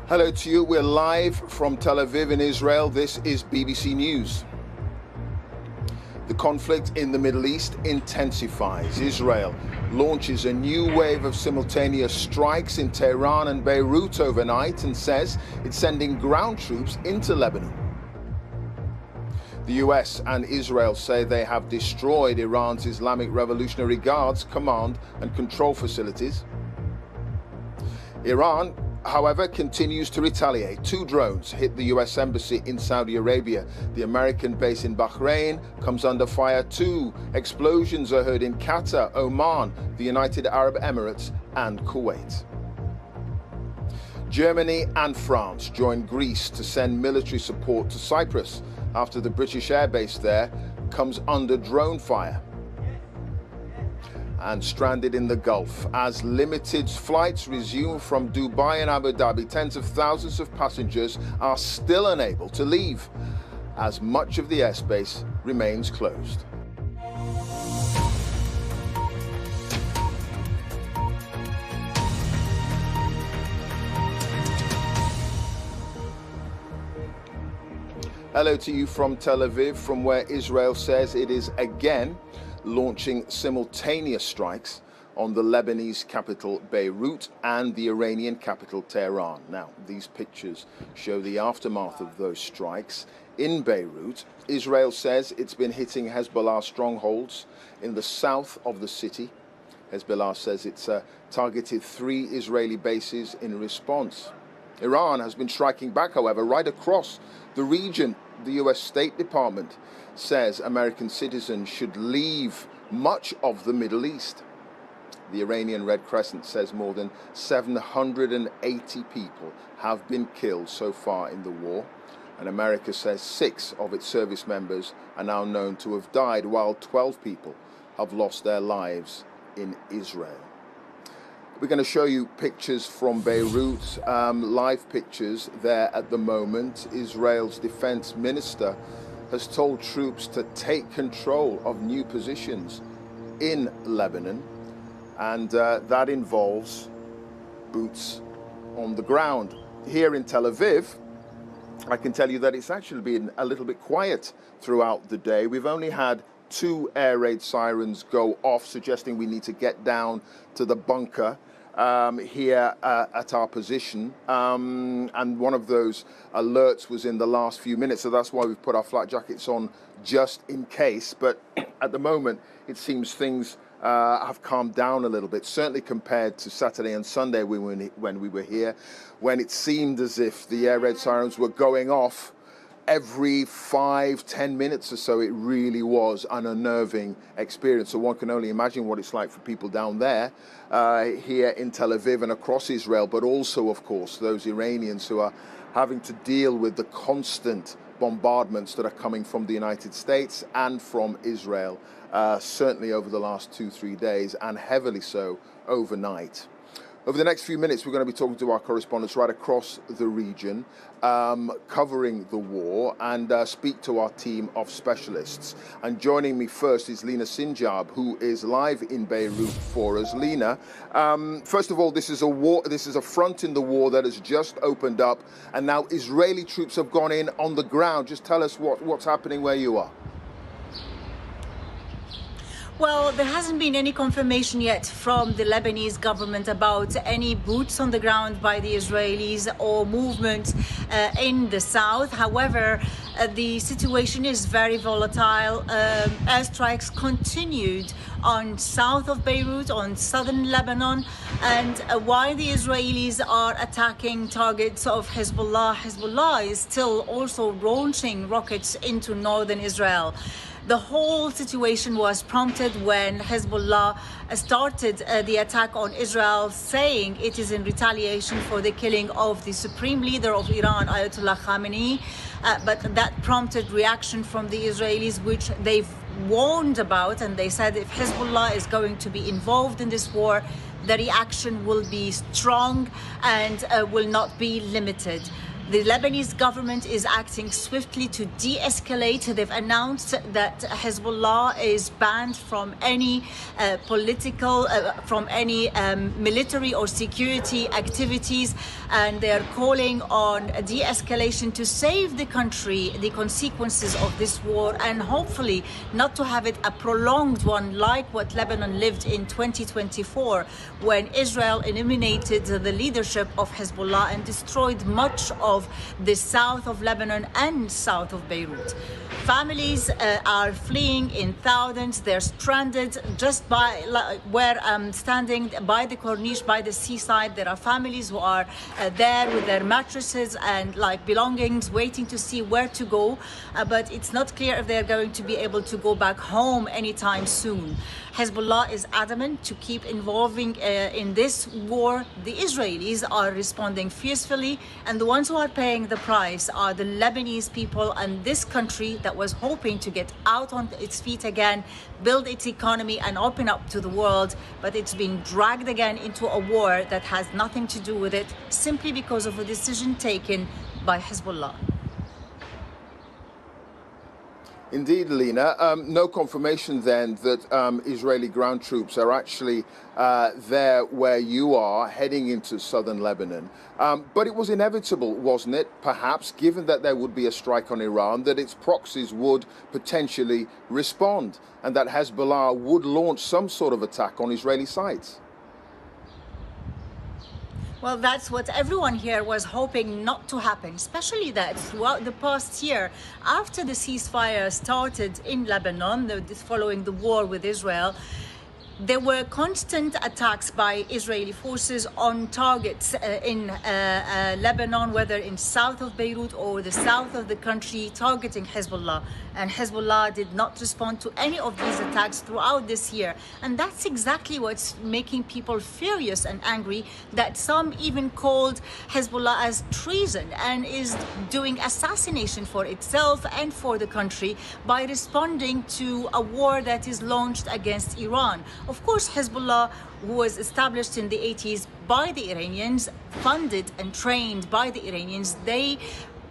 Hello to you. We're live from Tel Aviv in Israel. This is BBC News. The conflict in the Middle East intensifies. Israel launches a new wave of simultaneous strikes in Tehran and Beirut overnight and says it's sending ground troops into Lebanon. The US and Israel say they have destroyed Iran's Islamic Revolutionary Guard's command and control facilities. Iran, however, continues to retaliate. 2 drones hit the US embassy in Saudi Arabia. The American base in Bahrain comes under fire too. Explosions are heard in Qatar, Oman, the United Arab Emirates and Kuwait. Germany and France join Greece to send military support to Cyprus after the British airbase there comes under drone fire. And stranded in the Gulf. As limited flights resume from Dubai and Abu Dhabi, tens of thousands of passengers are still unable to leave, as much of the airspace remains closed. Hello to you from Tel Aviv, from where Israel says it is again launching simultaneous strikes on the Lebanese capital Beirut and the Iranian capital Tehran. Now, these pictures show the aftermath of those strikes. In Beirut, Israel says it's been hitting Hezbollah strongholds in the south of the city. Hezbollah says it's targeted 3 Israeli bases in response. Iran has been striking back, however, right across the region. The US State Department says American citizens should leave much of the Middle East. The Iranian Red Crescent says more than 780 people have been killed so far in the war, and America says 6 of its service members are now known to have died, while 12 people have lost their lives in Israel. We're going to show you pictures from Beirut, live pictures there at the moment. Israel's defense minister has told troops to take control of new positions in Lebanon, and that involves boots on the ground. Here in Tel Aviv, I can tell you that it's actually been a little bit quiet throughout the day. We've only had 2 air raid sirens go off, suggesting we need to get down to the bunker here at our position, and one of those alerts was in the last few minutes, so that's why we've put our flak jackets on just in case. But at the moment it seems things have calmed down a little bit, certainly compared to Saturday and Sunday when we were here, when it seemed as if the air raid sirens were going off every 5-10 minutes or so. It really was an unnerving experience. So one can only imagine what it's like for people down there, here in Tel Aviv and across Israel, but also, of course, those Iranians who are having to deal with the constant bombardments that are coming from the United States and from Israel, certainly over the last 2-3 days, and heavily so overnight. Over the next few minutes, we're going to be talking to our correspondents right across the region, covering the war, and speak to our team of specialists. And joining me first is Lena Sinjab, who is live in Beirut for us. Lena, first of all, this is a front in the war that has just opened up, and now Israeli troops have gone in on the ground. Just tell us what's happening where you are. Well, there hasn't been any confirmation yet from the Lebanese government about any boots on the ground by the Israelis or movement in the south. However, the situation is very volatile. Airstrikes continued on south of Beirut, on southern Lebanon, and while the Israelis are attacking targets of Hezbollah is still also launching rockets into northern Israel. The whole situation was prompted when Hezbollah started the attack on Israel, saying it is in retaliation for the killing of the supreme leader of Iran, Ayatollah Khamenei. But that prompted reaction from the Israelis, which they've warned about, and they said if Hezbollah is going to be involved in this war, the reaction will be strong and will not be limited. The Lebanese government is acting swiftly to de-escalate. They've announced that Hezbollah is banned from any military or security activities, and they are calling on de-escalation to save the country, the consequences of this war, and hopefully not to have it a prolonged one like what Lebanon lived in 2024, when Israel eliminated the leadership of Hezbollah and destroyed much of the south of Lebanon and south of Beirut. Families are fleeing in thousands. They're stranded just by where I'm standing by the Corniche, by the seaside. There are families who are there with their mattresses and belongings, waiting to see where to go. But it's not clear if they're going to be able to go back home anytime soon. Hezbollah is adamant to keep involving in this war. The Israelis are responding fiercely, and the ones who are paying the price are the Lebanese people and this country that was hoping to get out on its feet again, build its economy and open up to the world, but it's being dragged again into a war that has nothing to do with it, simply because of a decision taken by Hezbollah. Indeed, Lina. No confirmation then that Israeli ground troops are actually there where you are, heading into southern Lebanon. But it was inevitable, wasn't it, perhaps, given that there would be a strike on Iran, that its proxies would potentially respond and that Hezbollah would launch some sort of attack on Israeli sites? Well, that's what everyone here was hoping not to happen, especially that throughout the past year, after the ceasefire started in Lebanon, following the war with Israel, there were constant attacks by Israeli forces on targets in Lebanon, whether in south of Beirut or the south of the country, targeting Hezbollah. And Hezbollah did not respond to any of these attacks throughout this year. And that's exactly what's making people furious and angry, that some even called Hezbollah as treason and is doing assassination for itself and for the country by responding to a war that is launched against Iran. Of course, Hezbollah was established in the 80s by the Iranians, funded and trained by the Iranians. They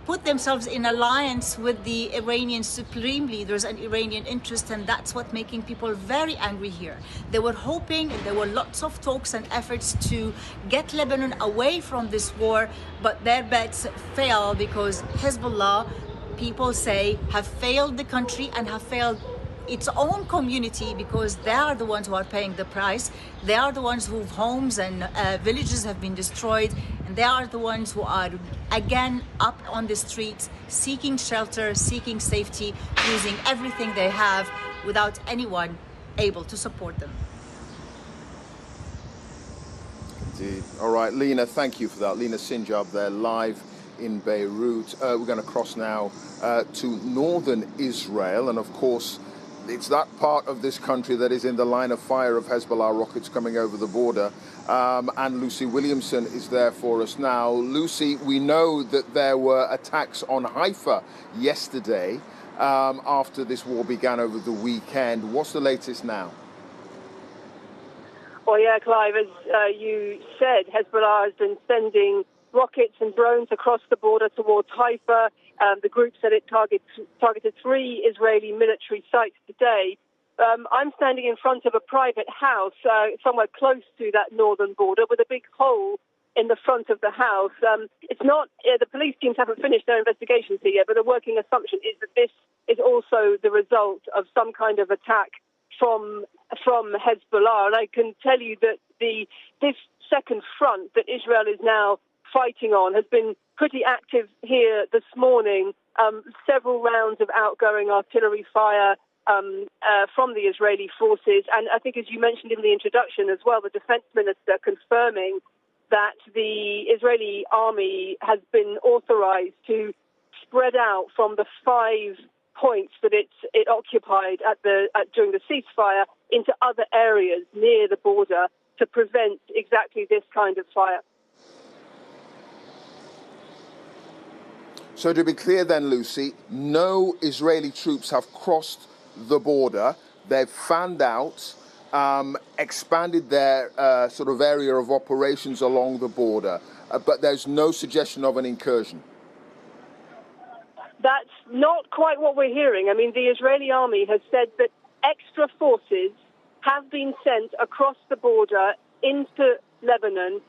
put themselves in alliance with the Iranian supreme leaders and Iranian interests, and that's what making people very angry here. They were hoping, and there were lots of talks and efforts to get Lebanon away from this war, but their bets fail because Hezbollah, people say, have failed the country and have failed its own community, because they are the ones who are paying the price. They are the ones whose homes and villages have been destroyed, and they are the ones who are again up on the streets, seeking shelter, seeking safety, using everything they have without anyone able to support them. Indeed. All right, Lina, thank you for that. Lina Sinjab there, live in Beirut. We're going to cross now to northern Israel, and of course it's that part of this country that is in the line of fire of Hezbollah rockets coming over the border. And Lucy Williamson is there for us now. Lucy, we know that there were attacks on Haifa yesterday after this war began over the weekend. What's the latest now? Well, yeah, Clive, as you said, Hezbollah has been sending rockets and drones across the border towards Haifa. The group said it targeted 3 Israeli military sites today. I'm standing in front of a private house somewhere close to that northern border with a big hole in the front of the house. It's not, the police teams haven't finished their investigations here yet, but the working assumption is that this is also the result of some kind of attack from Hezbollah. And I can tell you that this second front that Israel is now fighting on has been pretty active here this morning. Several rounds of outgoing artillery fire from the Israeli forces. And I think, as you mentioned in the introduction as well, the defense minister confirming that the Israeli army has been authorized to spread out from the 5 points that it occupied during the ceasefire into other areas near the border to prevent exactly this kind of fire. So to be clear then, Lucy, no Israeli troops have crossed the border. They've fanned out, expanded their sort of area of operations along the border, but there's no suggestion of an incursion. That's not quite what we're hearing. I mean, the Israeli army has said that extra forces have been sent across the border into Lebanon.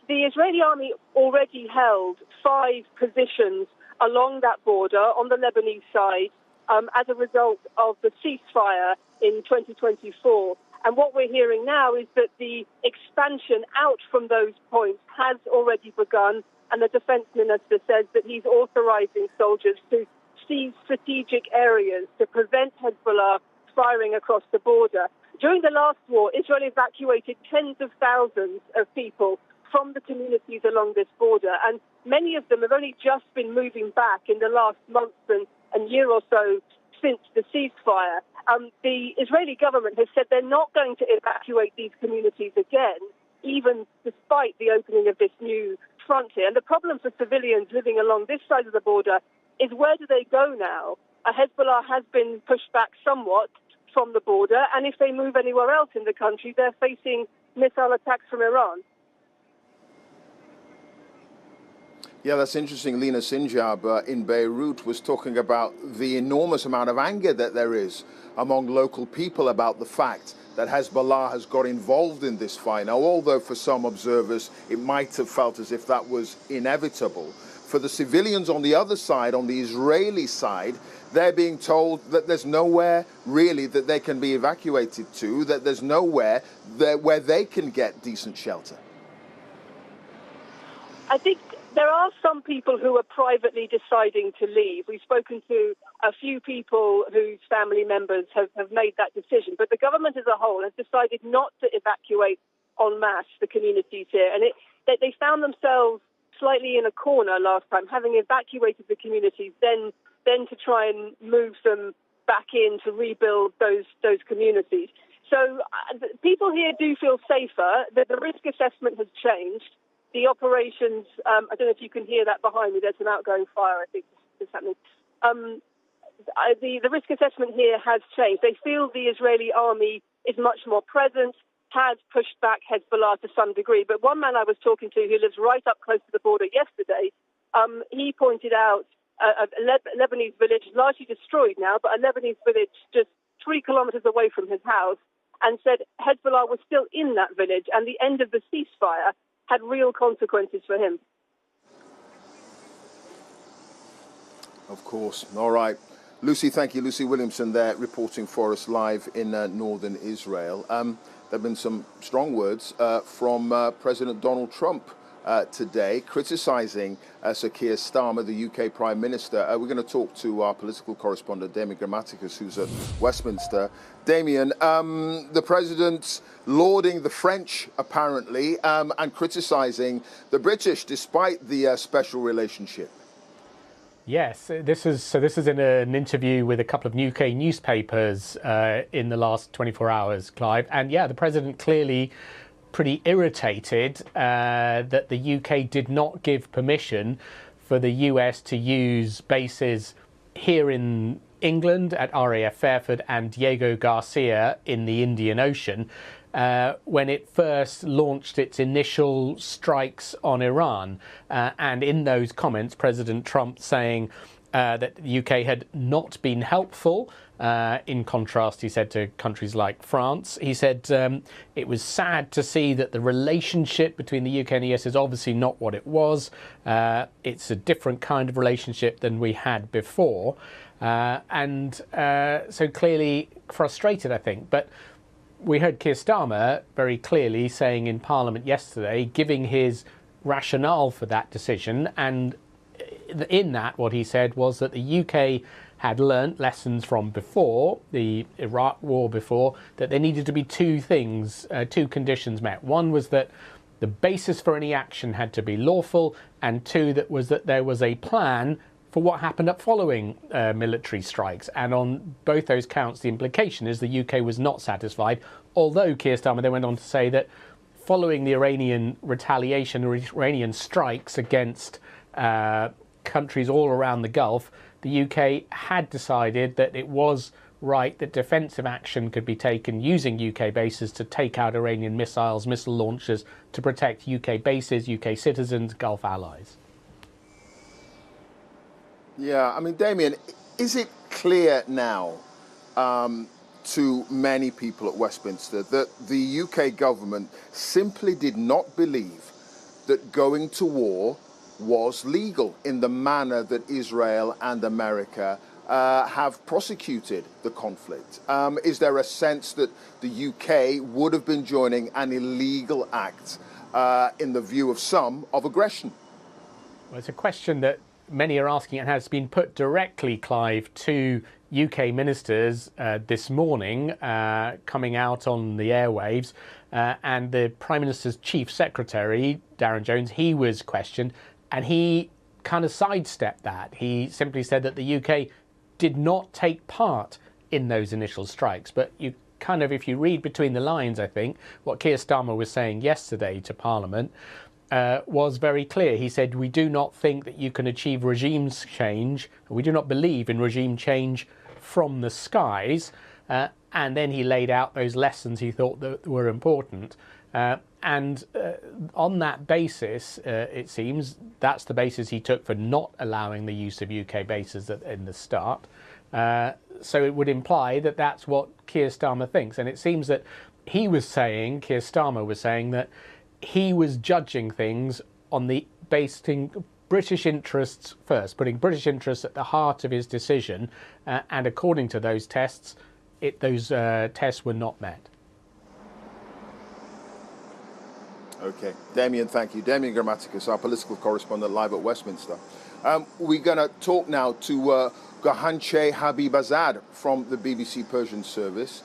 The Israeli army already held 5 positions along that border on the Lebanese side as a result of the ceasefire in 2024. And what we're hearing now is that the expansion out from those points has already begun, and the defense minister says that he's authorizing soldiers to seize strategic areas to prevent Hezbollah firing across the border. During the last war, Israel evacuated tens of thousands of people from the communities along this border, and many of them have only just been moving back in the last month and year or so since the ceasefire. The Israeli government has said they're not going to evacuate these communities again, even despite the opening of this new front here. And the problem for civilians living along this side of the border is, where do they go now? Hezbollah has been pushed back somewhat from the border, and if they move anywhere else in the country, they're facing missile attacks from Iran. Yeah, that's interesting. Lina Sinjab in Beirut was talking about the enormous amount of anger that there is among local people about the fact that Hezbollah has got involved in this fight. Now, although for some observers it might have felt as if that was inevitable, for the civilians on the other side, on the Israeli side, they're being told that there's nowhere really that they can be evacuated to, that there's nowhere where they can get decent shelter. I think there are some people who are privately deciding to leave. We've spoken to a few people whose family members have made that decision. But the government as a whole has decided not to evacuate en masse the communities here. And they found themselves slightly in a corner last time, having evacuated the communities, then to try and move them back in to rebuild those communities. So people here do feel safer. The risk assessment has changed. The operations, I don't know if you can hear that behind me, there's an outgoing fire, I think is happening. The risk assessment here has changed. They feel the Israeli army is much more present, has pushed back Hezbollah to some degree. But one man I was talking to who lives right up close to the border yesterday, he pointed out a Lebanese village, largely destroyed now, but a Lebanese village just 3 kilometers away from his house, and said Hezbollah was still in that village, and the end of the ceasefire had real consequences for him. Of course. All right. Lucy, thank you. Lucy Williamson there reporting for us live in northern Israel. There have been some strong words from President Donald Trump today, criticising Sir Keir Starmer, the UK Prime Minister. We're going to talk to our political correspondent, Damien Grammaticus, who's at Westminster. Damien, the President lauding the French, apparently, and criticising the British, despite the special relationship. Yes, this is in an interview with a couple of UK newspapers in the last 24 hours, Clive. And yeah, the President clearly pretty irritated that the UK did not give permission for the US to use bases here in England at RAF Fairford and Diego Garcia in the Indian Ocean when it first launched its initial strikes on Iran. And in those comments, President Trump saying that the UK had not been helpful. In contrast, he said, to countries like France. He said it was sad to see that the relationship between the UK and the US is obviously not what it was. It's a different kind of relationship than we had before. So clearly frustrated, I think. But we heard Keir Starmer very clearly saying in Parliament yesterday, giving his rationale for that decision. And in that, what he said was that the UK had learnt lessons from before, the Iraq war before, that there needed to be two things, two conditions met. One was that the basis for any action had to be lawful, and two, that there was a plan for what happened up following military strikes. And on both those counts, the implication is the UK was not satisfied, although Keir Starmer then went on to say that following the Iranian retaliation, Iranian strikes against countries all around the Gulf, the UK had decided that it was right that defensive action could be taken using UK bases to take out Iranian missiles, missile launchers, to protect UK bases, UK citizens, Gulf allies. Yeah, I mean, Damien, is it clear now to many people at Westminster that the UK government simply did not believe that going to war was legal in the manner that Israel and America have prosecuted the conflict? Is there a sense that the UK would have been joining an illegal act, in the view of some, of aggression? Well, it's a question that many are asking and has been put directly, Clive, to UK ministers this morning, coming out on the airwaves. And the Prime Minister's Chief Secretary, Darren Jones, he was questioned and he kind of sidestepped that. He simply said that the UK did not take part in those initial strikes. But you kind of, if you read between the lines, I think, what Keir Starmer was saying yesterday to Parliament was very clear. He said, we do not think that you can achieve regime change. We do not believe in regime change from the skies. And then he laid out those lessons he thought that were important. And on that basis, it seems, that's the basis he took for not allowing the use of UK bases in the start. So it would imply that that's what Keir Starmer thinks. And it seems that he was saying, Keir Starmer was saying, that he was judging things on the basing British interests first, putting British interests at the heart of his decision. And according to those tests, those tests were not met. Okay. Damien, thank you. Damien Grammaticus, our political correspondent live at Westminster. We're going to talk now to Gahanche Habibazad from the BBC Persian service,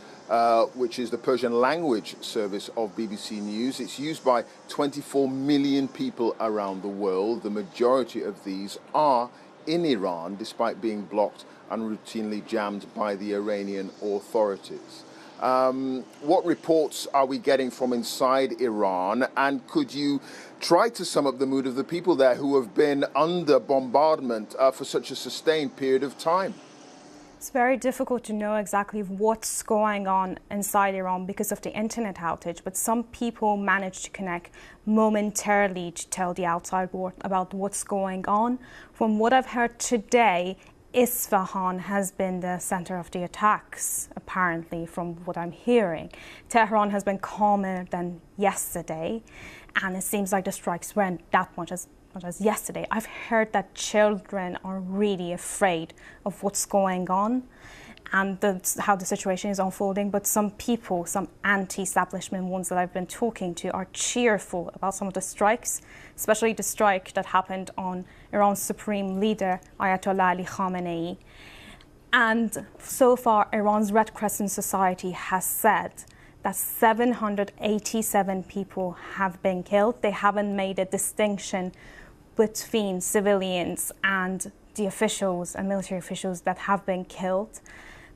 which is the Persian language service of BBC News. It's used by 24 million people around the world. The majority of these are in Iran, despite being blocked and routinely jammed by the Iranian authorities. What reports are we getting from inside Iran? And could you try to sum up the mood of the people there who have been under bombardment for such a sustained period of time? It's very difficult to know exactly what's going on inside Iran because of the internet outage, but some people managed to connect momentarily to tell the outside world about what's going on. From what I've heard today, Isfahan has been the center of the attacks, apparently, from what I'm hearing. Tehran has been calmer than yesterday, and it seems like the strikes weren't that much as yesterday. I've heard that children are really afraid of what's going on and how the situation is unfolding, but some people, some anti-establishment ones that I've been talking to, are cheerful about some of the strikes, especially the strike that happened on Iran's supreme leader, Ayatollah Ali Khamenei. And so far, Iran's Red Crescent Society has said that 787 people have been killed. They haven't made a distinction between civilians and the officials and military officials that have been killed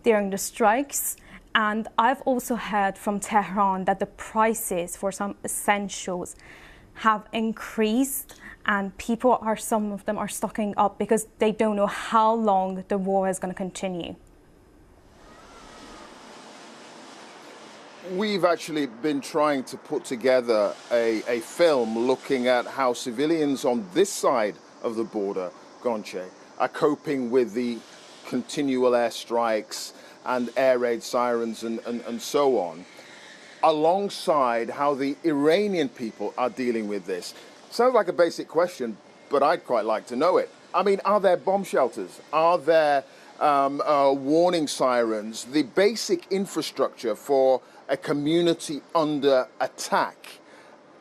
during the strikes. And I've also heard from Tehran that the prices for some essentials have increased, and some of them are stocking up because they don't know how long the war is going to continue. We've actually been trying to put together a film looking at how civilians on this side of the border, Gonche, are coping with the continual airstrikes and air raid sirens and so on, alongside how the Iranian people are dealing with this. Sounds like a basic question, but I'd quite like to know it. I mean, are there bomb shelters? Are there warning sirens? The basic infrastructure for a community under attack.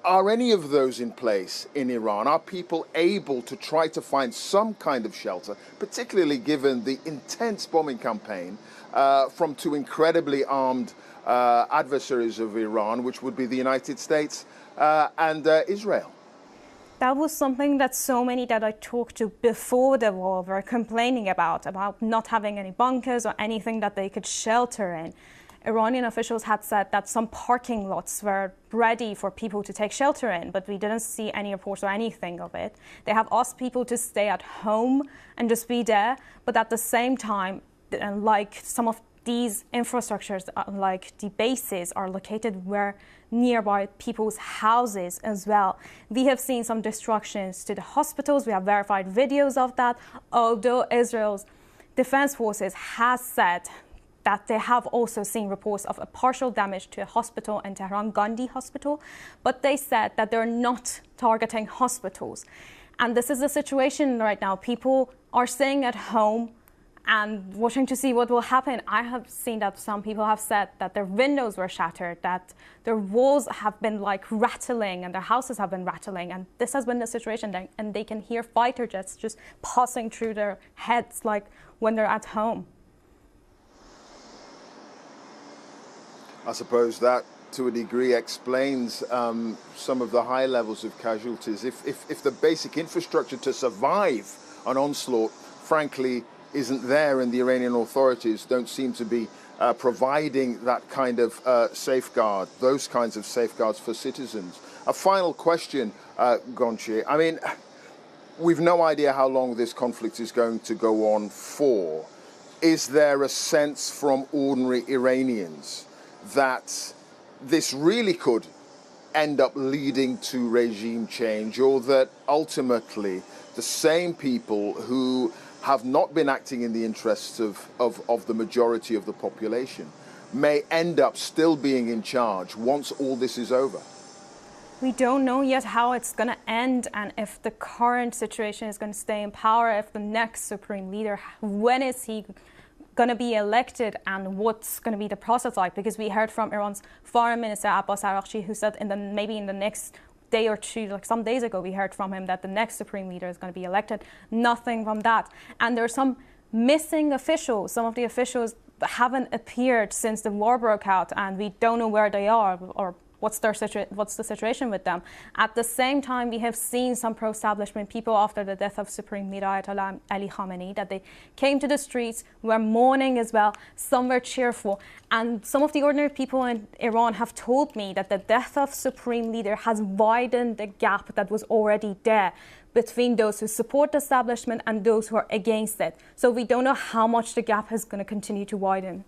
Are any of those in place in Iran? Are people able to try to find some kind of shelter, particularly given the intense bombing campaign from two incredibly armed adversaries of Iran, which would be the United States and Israel? That was something that so many that I talked to before the war were complaining about not having any bunkers or anything that they could shelter in. Iranian officials had said that some parking lots were ready for people to take shelter in, but we didn't see any reports or anything of it. They have asked people to stay at home and just be there, but at the same time, like some of these infrastructures, like the bases, are located where nearby people's houses as well. We have seen some destructions to the hospitals. We have verified videos of that, although Israel's defense forces has said that they have also seen reports of a partial damage to a hospital in Tehran, Gandhi Hospital, but they said that they're not targeting hospitals. And this is the situation right now. People are staying at home and watching to see what will happen. I have seen that some people have said that their windows were shattered, that their walls have been like rattling and their houses have been rattling. And this has been the situation. And they can hear fighter jets just passing through their heads like when they're at home. I suppose that, to a degree, explains some of the high levels of casualties. If the basic infrastructure to survive an onslaught, frankly, isn't there, and the Iranian authorities don't seem to be providing that kind of safeguard, those kinds of safeguards for citizens. A final question, Gonche. I mean, we've no idea how long this conflict is going to go on for. Is there a sense from ordinary Iranians that this really could end up leading to regime change, or that ultimately the same people who have not been acting in the interests of the majority of the population may end up still being in charge once all this is over? We don't know yet how it's going to end, and if the current situation is going to stay in power, if the next supreme leader, when is he going to be elected, and what's going to be the process like? Because we heard from Iran's foreign minister Abbas Araghchi, who said maybe in the next day or two, like some days ago, we heard from him that the next supreme leader is going to be elected. Nothing from that. And there are some missing officials. Some of the officials haven't appeared since the war broke out, and we don't know where they are or what's the situation with them. At the same time, we have seen some pro-establishment people after the death of Supreme Leader Ayatollah Ali Khamenei that they came to the streets, were mourning as well. Some were cheerful. And some of the ordinary people in Iran have told me that the death of Supreme Leader has widened the gap that was already there between those who support the establishment and those who are against it. So we don't know how much the gap is going to continue to widen.